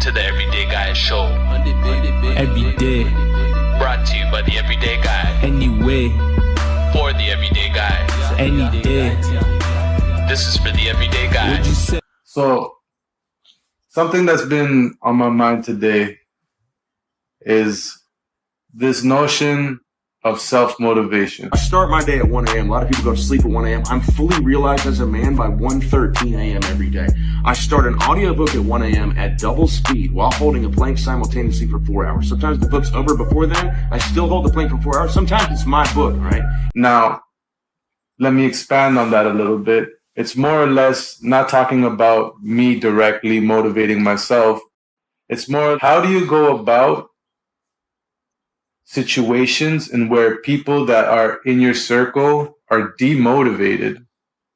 to the Everyday Guy Show. Every day, Brought to you by the Everyday Guy. anyway, For the Everyday Guy. any day. This is for the Everyday Guy. What'd you say? So, something that's been on my mind today is this notion of self-motivation. I start my day at 1 a.m. A lot of people go to sleep at 1 a.m. I'm fully realized as a man by 1:13 a.m. every day. I start an audiobook at 1 a.m. at double speed while holding a plank simultaneously for 4 hours. Sometimes the book's over before then. I still hold the plank for 4 hours. Sometimes it's my book, right? Now, let me expand on that a little bit. It's more or less not talking about me directly motivating myself. It's more, how do you go about situations in where people that are in your circle are demotivated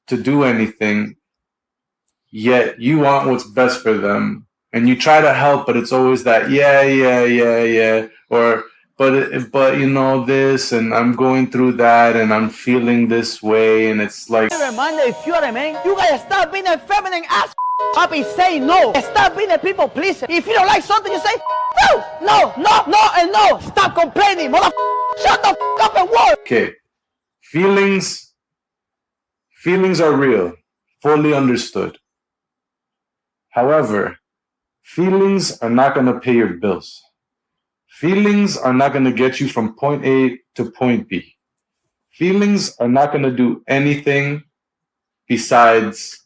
to do anything, yet you want what's best for them, and you try to help, but it's always that yeah, or but you know this, and I'm going through that, and I'm feeling this way, and it's like, Reminder, if you're a man, you gotta stop being a feminine ass. Papi, say no. Stop being a people pleaser. If you don't like something, you say no, and no. Stop complaining, mother. Shut the up and work. okay, feelings are real, fully understood. However, feelings are not going to pay your bills. Feelings are not going to get you from point A to point B. Feelings are not going to do anything besides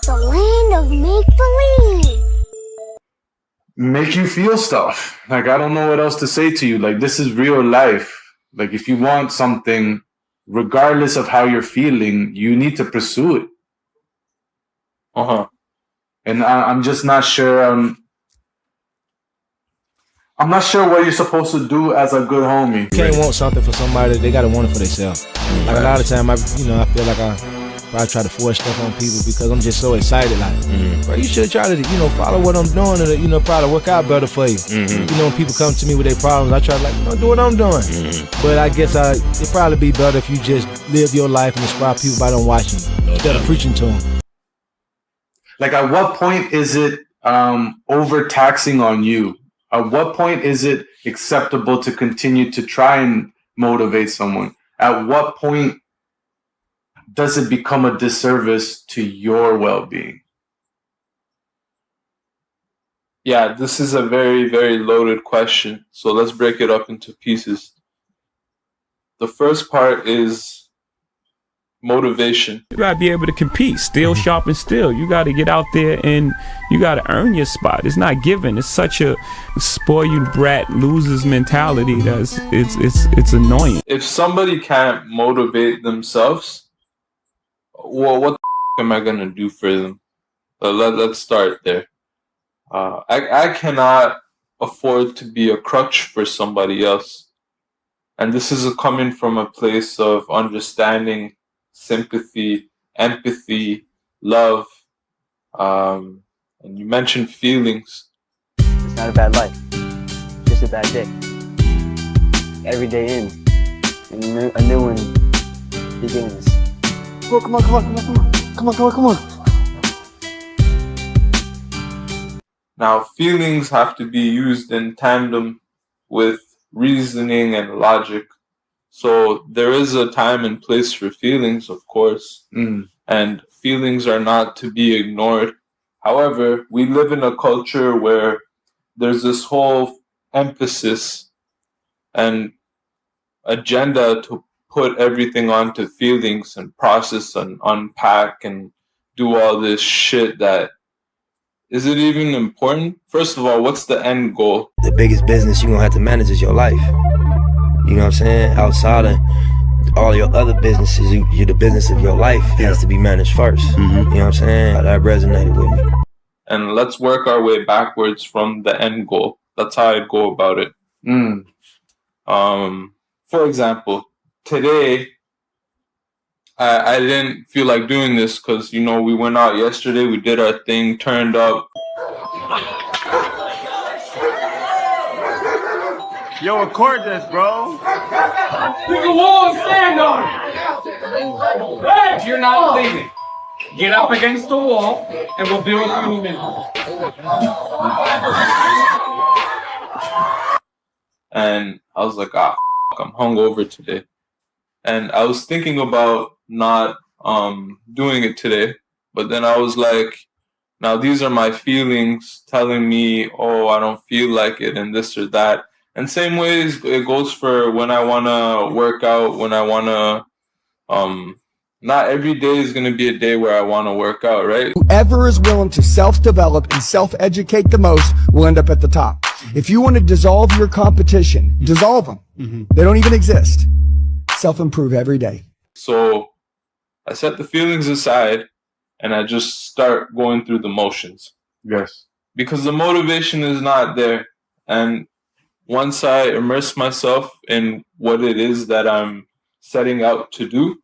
The land of make-believe. make you feel stuff. Like, I don't know what else to say to you. Like, this is real life. Like, if you want something, regardless of how you're feeling, you need to pursue it. And I'm just not sure. I'm not sure what you're supposed to do as a good homie. You can't want something for somebody, they gotta want it for themselves. Like a lot of time, I feel like I try to force stuff on people because I'm just so excited. Like, bro, you should try to, follow what I'm doing and, probably work out better for you. When people come to me with their problems, I try to, do what I'm doing. But I guess it'd probably be better if you just live your life and inspire people by them watching you instead of preaching to them. Like, at what point is it overtaxing on you? At what point is it acceptable to continue to try and motivate someone? At what point does it become a disservice to your well-being? Yeah, this is a very, very loaded question. So let's break it up into pieces. The first part is motivation. You gotta be able to compete, still sharp and still. You gotta get out there and you gotta earn your spot. It's not given. It's such a spoiled brat losers mentality that's it's annoying. If somebody can't motivate themselves, well, what the am I gonna do for them? Let's start there. I cannot afford to be a crutch for somebody else, and this is coming from a place of understanding, sympathy, empathy, love, and you mentioned feelings. It's not a bad life. It's just a bad day. Every day ends, and a new one begins. Oh, come on. Now, feelings have to be used in tandem with reasoning and logic. So there is a time and place for feelings, of course, and feelings are not to be ignored. However, we live in a culture where there's this whole emphasis and agenda to put everything onto feelings and process and unpack and do all this shit that, is it even important? First of all, what's the end goal? The biggest business you're gonna have to manage is your life. You know what I'm saying? Outside of all your other businesses, you're the business of your life has to be managed first. You know what I'm saying? That resonated with me. And let's work our way backwards from the end goal. That's how I'd go about it. For example, today, I didn't feel like doing this because, we went out yesterday, we did our thing, turned up. Yo, record this, bro. Pick a wall and stand on it. If you're not leaving, Get up against the wall, and we'll be with you in a minute. And I was like, I'm hungover today. And I was thinking about not doing it today. But then I was like, now these are my feelings telling me, oh, I don't feel like it and this or that. And same ways it goes for when I want to work out, when I want to, not every day is going to be a day where I want to work out, right? Whoever is willing to self-develop and self-educate the most will end up at the top. If you want to dissolve your competition, dissolve them. They don't even exist. Self-improve every day. So I set the feelings aside and I just start going through the motions. Yes. Because the motivation is not there. And once I immerse myself in what it is that I'm setting out to do,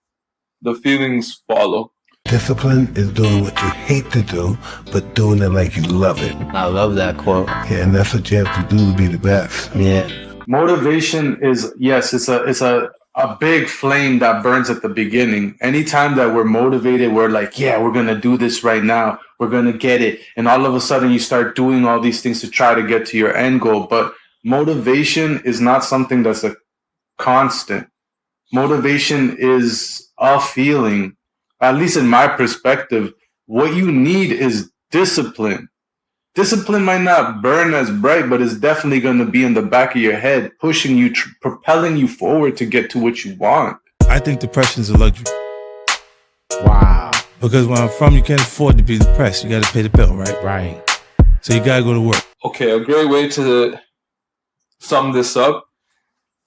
the feelings follow. Discipline is doing what you hate to do, but doing it like you love it. I love that quote. Yeah, and that's what you have to do to be the best. Yeah. Motivation is, yes, it's a big flame that burns at the beginning. Anytime that we're motivated, we're like, yeah, we're going to do this right now. We're going to get it. And all of a sudden you start doing all these things to try to get to your end goal. But motivation is not something that's a constant. Motivation is a feeling. At least in my perspective, what you need is discipline. Discipline might not burn as bright, but it's definitely going to be in the back of your head, pushing you, propelling you forward to get to what you want. I think depression is a luxury. Wow. Because where I'm from, you can't afford to be depressed. You got to pay the bill, right? Right. So you got to go to work. Okay, a great way to sum this up.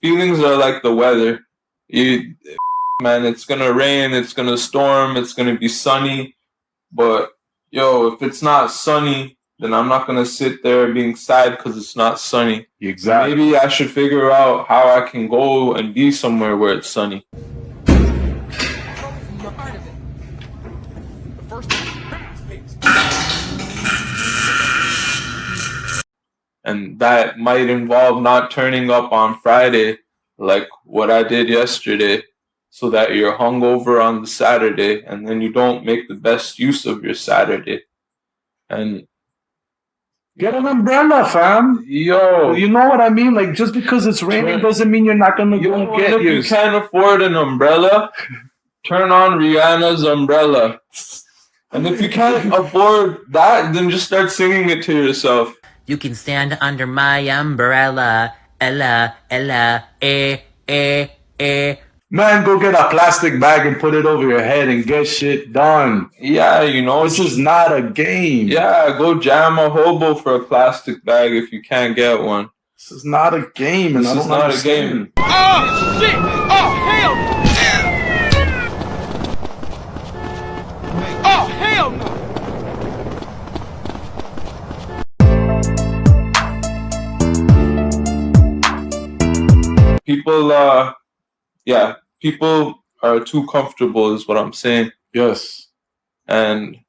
Feelings are like the weather. Man, it's going to rain, it's going to storm, it's going to be sunny. But, if it's not sunny, then I'm not going to sit there being sad because it's not sunny. Exactly. Maybe I should figure out how I can go and be somewhere where it's sunny. And that might involve not turning up on Friday like what I did yesterday, so that you're hungover on the Saturday and then you don't make the best use of your Saturday. And get an umbrella, fam. Yo. You know what I mean? Like, just because it's raining doesn't mean you're not going to go get if you can't afford an umbrella, turn on Rihanna's umbrella. And if you can't afford that, then just start singing it to yourself. You can stand under my umbrella, Ella, Ella, Man, go get a plastic bag and put it over your head and get shit done. Yeah, this is not a game. Yeah, go jam a hobo for a plastic bag if you can't get one. This is not a game. This is not a game. Oh, shit! Oh, hell! Oh, hell no! People are too comfortable is what I'm saying. Yes. And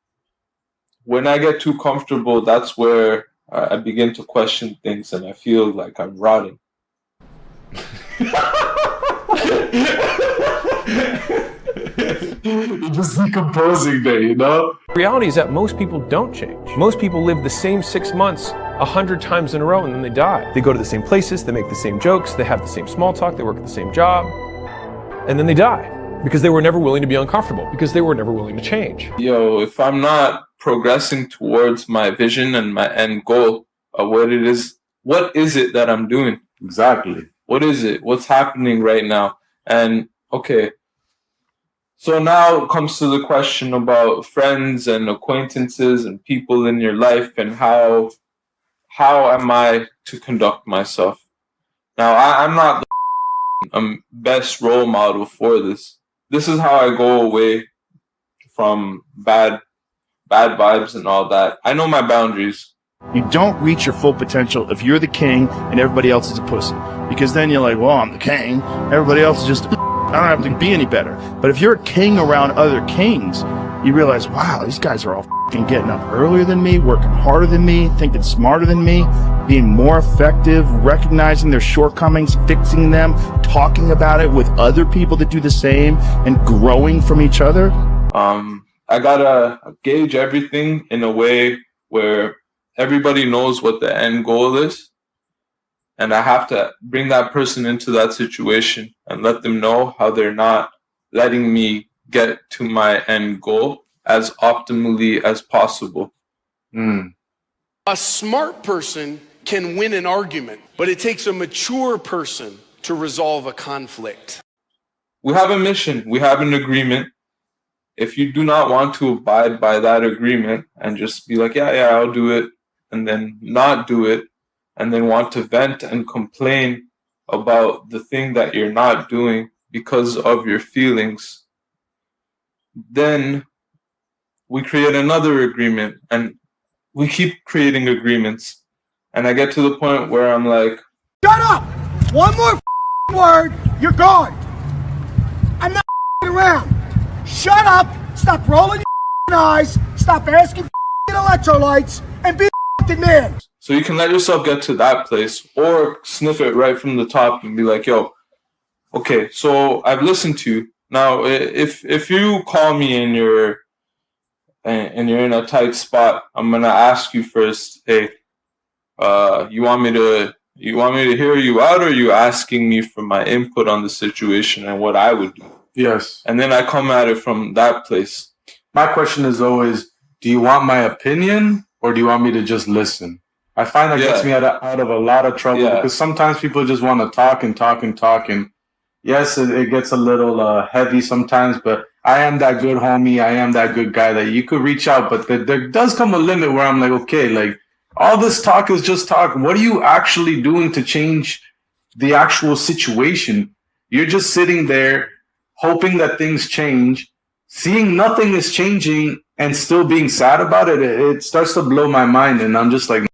when I get too comfortable, that's where I begin to question things and I feel like I'm rotting. You're just decomposing there, The reality is that most people don't change. Most people live the same 6 months 100 times in a row and then they die. They go to the same places, they make the same jokes, they have the same small talk, they work at the same job, and then they die because they were never willing to be uncomfortable, because they were never willing to change. If I'm not progressing towards my vision and my end goal of what is it that I'm doing? Exactly. What is it? What's happening right now? And okay, so now it comes to the question about friends and acquaintances and people in your life and how am I to conduct myself? Now, I'm not the best role model for this. This is how I go away from bad vibes and all that. I know my boundaries. You don't reach your full potential if you're the king and everybody else is a pussy. Because then you're like, well, I'm the king. Everybody else is just, I don't have to be any better. But if you're a king around other kings, you realize, wow, these guys are all getting up earlier than me, working harder than me, thinking smarter than me, being more effective, recognizing their shortcomings, fixing them, talking about it with other people that do the same, and growing from each other. I gotta gauge everything in a way where everybody knows what the end goal is. And I have to bring that person into that situation and let them know how they're not letting me get to my end goal as optimally as possible. A smart person can win an argument, but it takes a mature person to resolve a conflict. We have a mission, we have an agreement. If you do not want to abide by that agreement and just be like, yeah, I'll do it, and then not do it, and then want to vent and complain about the thing that you're not doing because of your feelings, then we create another agreement and we keep creating agreements. And I get to the point where I'm like, Shut up! One more word, you're gone. I'm not around. Shut up, stop rolling your eyes, stop asking electrolytes, and be a man. So you can let yourself get to that place or sniff it right from the top and be like, yo, okay, so I've listened to you. Now, if you call me and you're in a tight spot, I'm gonna ask you first, hey, you want me to hear you out, or are you asking me for my input on the situation and what I would do? Yes. And then I come at it from that place. My question is always, do you want my opinion or do you want me to just listen? I find that gets me out of a lot of trouble because sometimes people just want to talk and talk and talk. And yes, it gets a little heavy sometimes, but I am that good homie. I am that good guy that you could reach out. But there does come a limit where I'm like, okay, like all this talk is just talk. What are you actually doing to change the actual situation? You're just sitting there hoping that things change, seeing nothing is changing and still being sad about it. It starts to blow my mind. And I'm just like,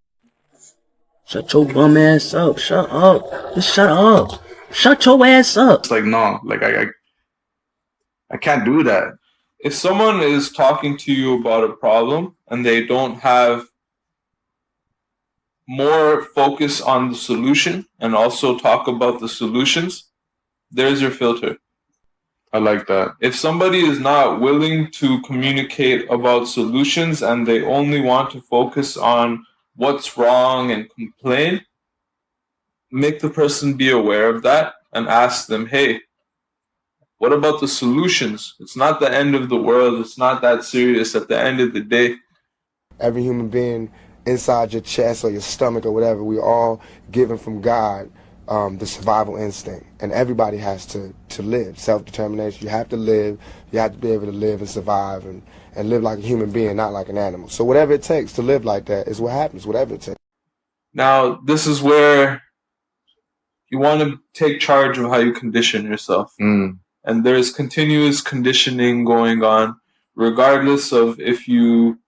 shut your bum ass up. Shut up. Just shut up. Shut your ass up. It's like, no, like I can't do that. If someone is talking to you about a problem and they don't have more focus on the solution and also talk about the solutions, there's your filter. I like that. If somebody is not willing to communicate about solutions and they only want to focus on what's wrong and complain, make the person be aware of that and ask them, hey, what about the solutions? It's not the end of the world. It's not that serious at the end of the day. Every human being inside your chest or your stomach or whatever, we all given from God the survival instinct. And everybody has to live. Self-determination. You have to live. You have to be able to live and survive and live like a human being, not like an animal. So whatever it takes to live like that is what happens, whatever it takes. Now, this is where you want to take charge of how you condition yourself. And there's continuous conditioning going on, regardless of if you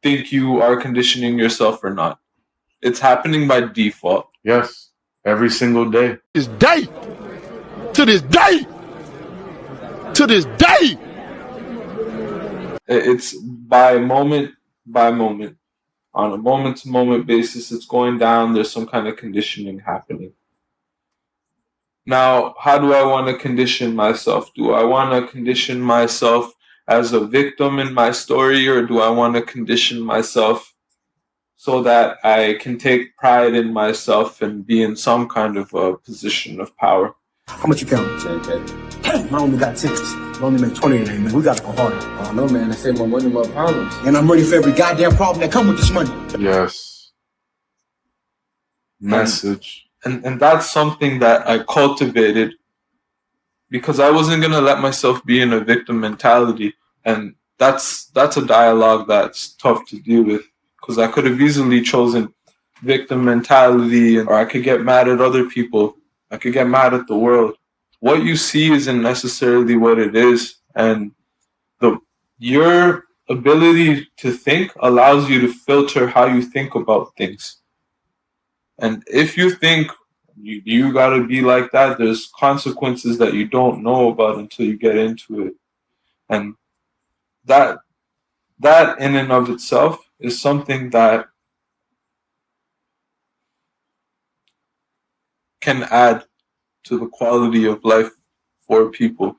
think you are conditioning yourself or not. It's happening by default. Yes, every single day. This day, to this day, to this day. It's by moment, on a moment-to-moment basis. It's going down. There's some kind of conditioning happening. Now, how do I want to condition myself? Do I want to condition myself as a victim in my story, or do I want to condition myself so that I can take pride in myself and be in some kind of a position of power? How much you count? 10K. Damn, I only got 10s. I only made 20 today, man. We gotta go harder. Oh no, man. I save more money, more problems. And I'm ready for every goddamn problem that come with this money. Yes. Message. And that's something that I cultivated because I wasn't going to let myself be in a victim mentality. And that's a dialogue that's tough to deal with, because I could have easily chosen victim mentality, or I could get mad at other people. I could get mad at the world. What you see isn't necessarily what it is. And your ability to think allows you to filter how you think about things. And if you think you got to be like that, there's consequences that you don't know about until you get into it. And that in and of itself is something that can add to the quality of life for people.